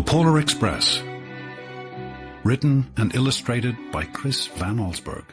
Polar Express. Written and illustrated by Chris van Allsburg.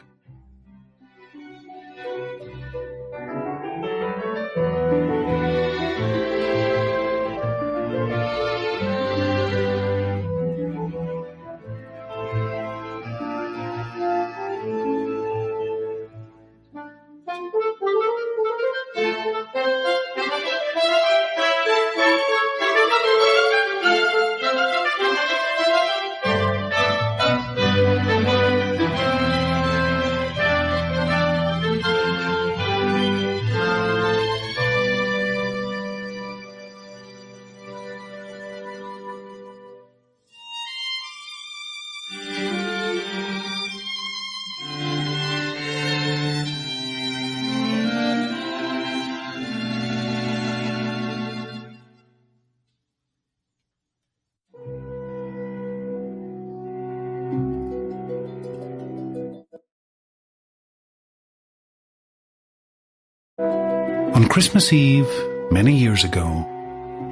On Christmas Eve, many years ago,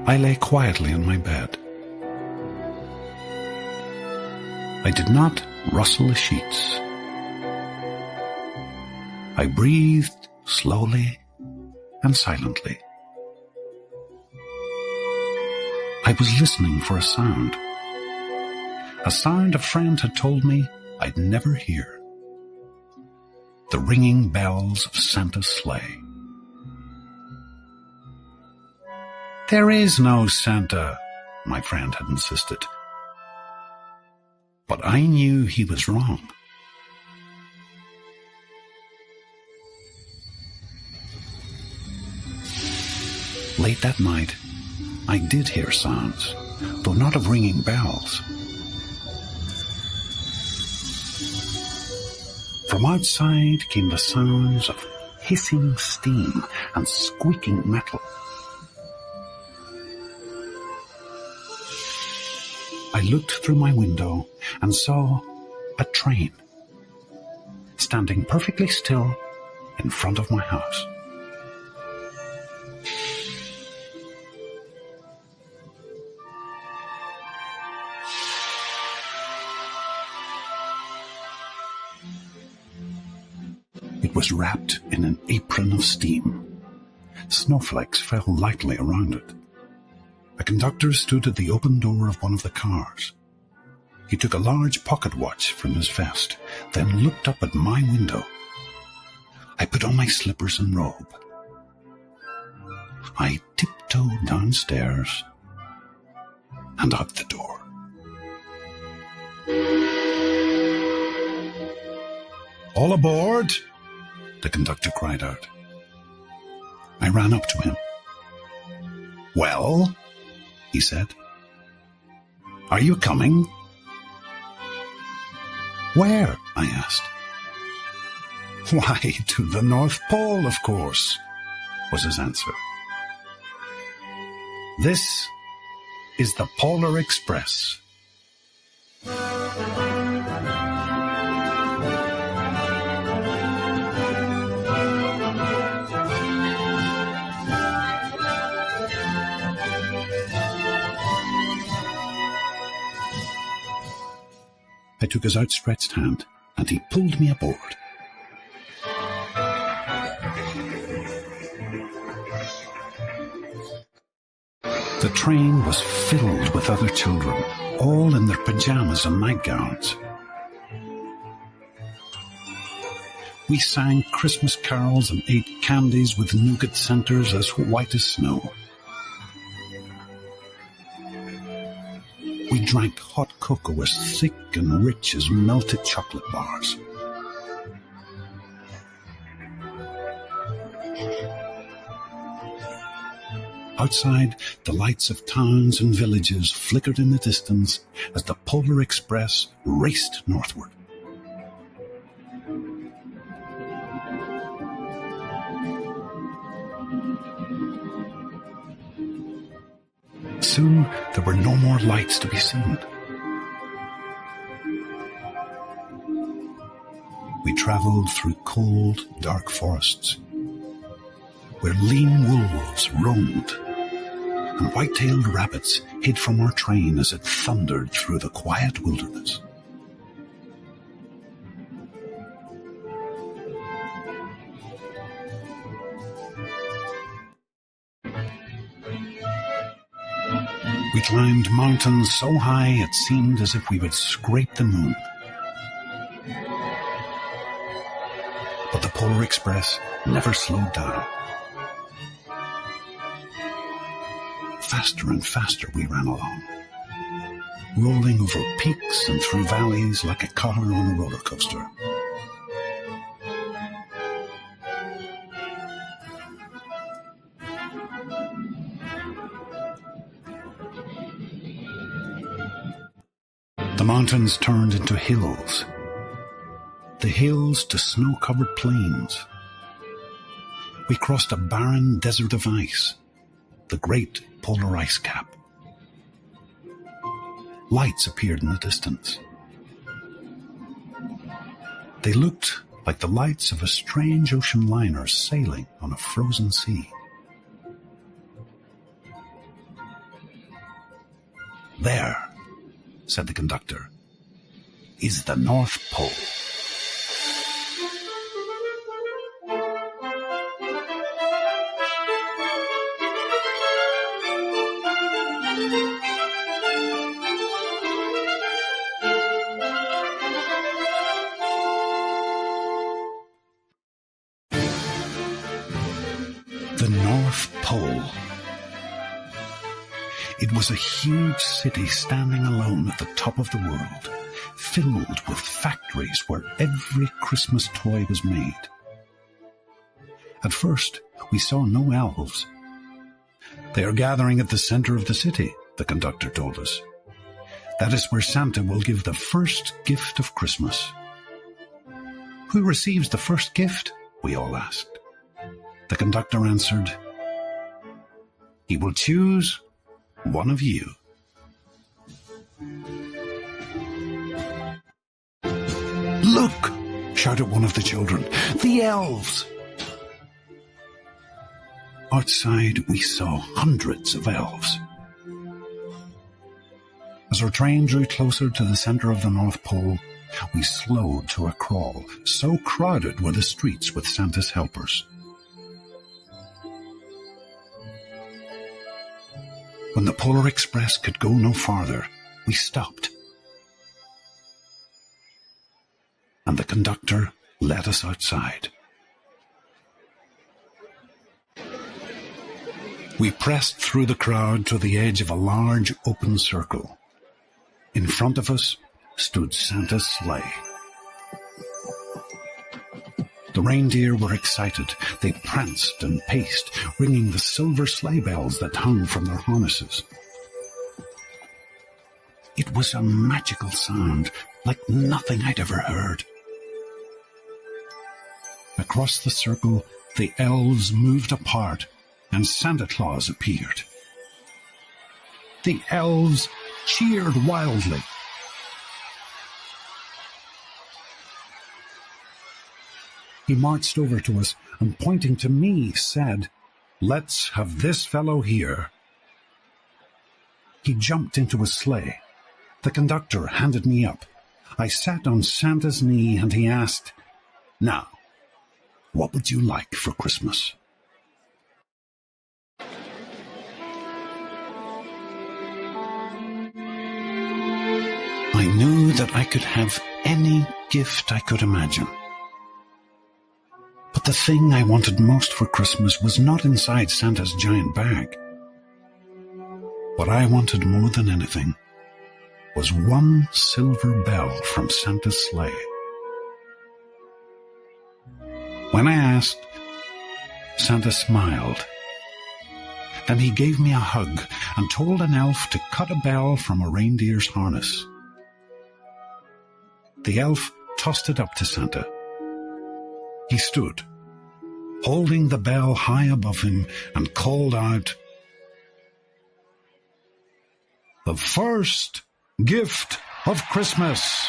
I lay quietly in my bed. I did not rustle the sheets. I breathed slowly and silently. I was listening for a sound a friend had told me I'd never hear. The ringing bells of Santa's sleigh. There is no Santa, my friend had insisted. But I knew he was wrong. Late that night, I did hear sounds, though not of ringing bells. From outside came the sounds of hissing steam and squeaking metal. I looked through my window and saw a train standing perfectly still in front of my house. It was wrapped in an apron of steam. Snowflakes fell lightly around it. A conductor stood at the open door of one of the cars. He took a large pocket watch from his vest, then looked up at my window. I put on my slippers and robe. I tiptoed downstairs and out the door. "All aboard!" the conductor cried out. I ran up to him. "Well?" he said. "Are you coming?" "Where?" I asked. "Why, to the North Pole, of course," was his answer. "This is the Polar Express." I took his outstretched hand, and he pulled me aboard. The train was filled with other children, all in their pajamas and nightgowns. We sang Christmas carols and ate candies with nougat centers as white as snow. We drank hot cocoa as thick and rich as melted chocolate bars. Outside, the lights of towns and villages flickered in the distance as the Polar Express raced northward. Soon, there were no more lights to be seen. We traveled through cold, dark forests, where lean wolves roamed, and white-tailed rabbits hid from our train as it thundered through the quiet wilderness. We climbed mountains so high it seemed as if we would scrape the moon. But the Polar Express never slowed down. Faster and faster we ran along, rolling over peaks and through valleys like a car on a roller coaster. The mountains turned into hills, the hills to snow-covered plains. We crossed a barren desert of ice, the great polar ice cap. Lights appeared in the distance. They looked like the lights of a strange ocean liner sailing on a frozen sea. "There," said the conductor, "is the North Pole." The North Pole. It was a huge city standing alone at the top of the world, filled with factories where every Christmas toy was made. At first, we saw no elves. "They are gathering at the center of the city," the conductor told us. "That is where Santa will give the first gift of Christmas." "Who receives the first gift?" we all asked. The conductor answered, "He will choose one of you." "Look!" shouted one of the children. "The elves!" Outside, we saw hundreds of elves. As our train drew closer to the center of the North Pole, we slowed to a crawl. So crowded were the streets with Santa's helpers. When the Polar Express could go no farther, we stopped. And the conductor led us outside. We pressed through the crowd to the edge of a large open circle. In front of us stood Santa's sleigh. The reindeer were excited. They pranced and paced, ringing the silver sleigh bells that hung from their harnesses. It was a magical sound, like nothing I'd ever heard. Across the circle, the elves moved apart, and Santa Claus appeared. The elves cheered wildly. He marched over to us and, pointing to me, said, "Let's have this fellow here." He jumped into his sleigh. The conductor handed me up. I sat on Santa's knee and he asked, "Now, what would you like for Christmas?" I knew that I could have any gift I could imagine. But the thing I wanted most for Christmas was not inside Santa's giant bag. What I wanted more than anything was one silver bell from Santa's sleigh. When I asked, Santa smiled. Then he gave me a hug and told an elf to cut a bell from a reindeer's harness. The elf tossed it up to Santa. He stood, holding the bell high above him, and called out, "The first gift of Christmas!"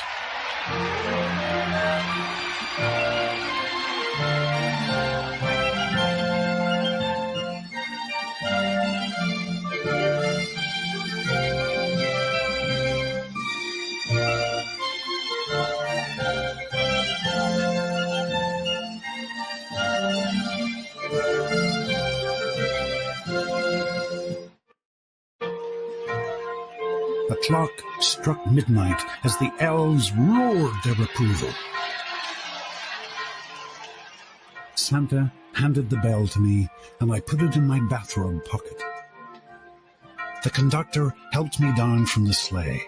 clock struck midnight as the elves roared their approval. Santa handed the bell to me, and I put it in my bathrobe pocket. The conductor helped me down from the sleigh.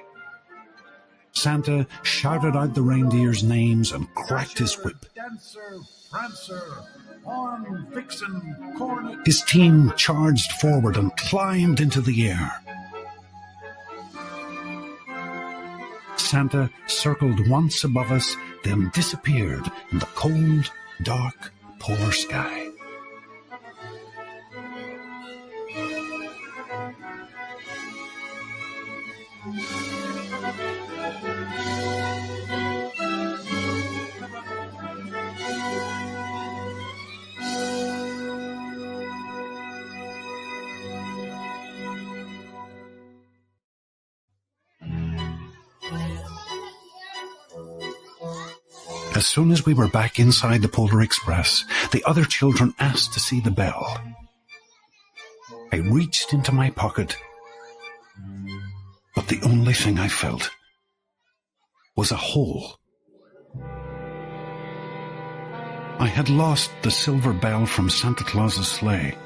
Santa shouted out the reindeers' names and cracked his whip. Dancer, Prancer, Horn, Vixen, Cornet. His team charged forward and climbed into the air. Santa circled once above us, then disappeared in the cold, dark, polar sky. As soon as we were back inside the Polar Express, the other children asked to see the bell. I reached into my pocket, but the only thing I felt was a hole. I had lost the silver bell from Santa Claus's sleigh.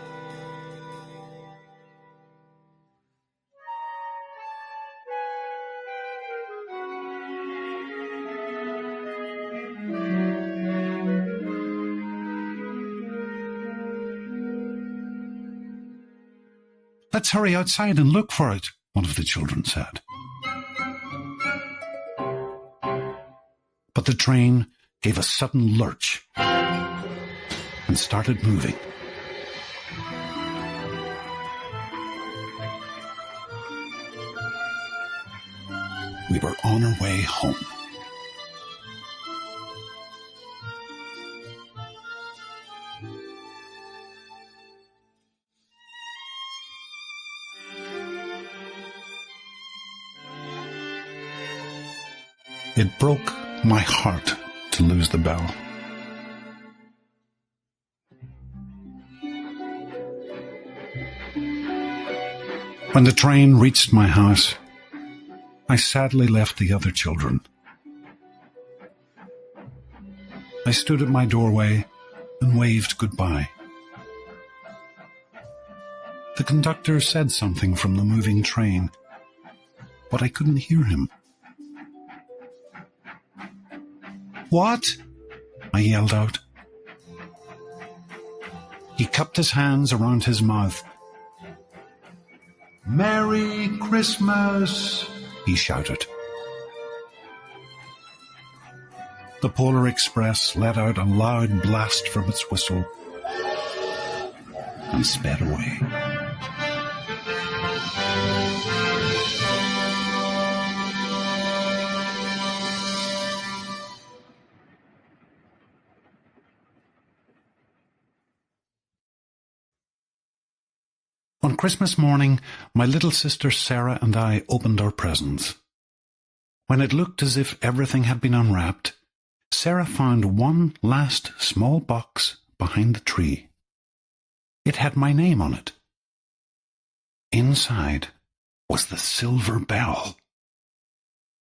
"Let's hurry outside and look for it," one of the children said. But the train gave a sudden lurch and started moving. We were on our way home. It broke my heart to lose the bell. When the train reached my house, I sadly left the other children. I stood at my doorway and waved goodbye. The conductor said something from the moving train, but I couldn't hear him. "What?" I yelled out. He cupped his hands around his mouth. Merry Christmas, he shouted. The Polar Express let out a loud blast from its whistle and sped away. On Christmas morning, my little sister Sarah and I opened our presents. When it looked as if everything had been unwrapped, Sarah found one last small box behind the tree. It had my name on it. Inside was the silver bell.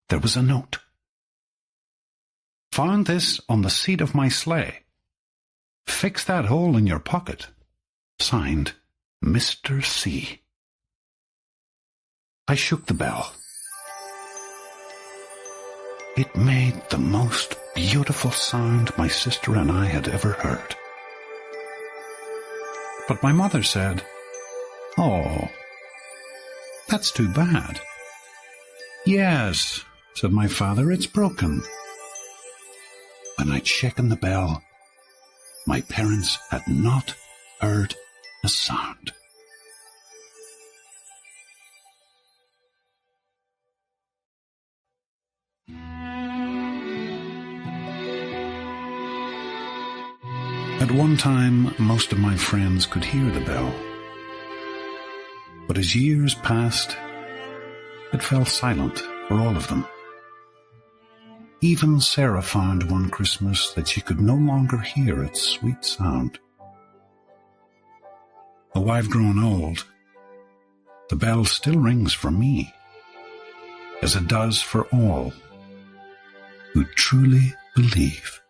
There was a note. "Found this on the seat of my sleigh. Fix that hole in your pocket. Signed, Mr. C." I shook the bell. It made the most beautiful sound my sister and I had ever heard. But my mother said, "Oh, that's too bad." "Yes," said my father, "it's broken." When I'd shaken the bell, my parents had not heard a sound. At one time, most of my friends could hear the bell. But as years passed, it fell silent for all of them. Even Sarah found one Christmas that she could no longer hear its sweet sound. Though I've grown old, the bell still rings for me. as it does for all who truly believe.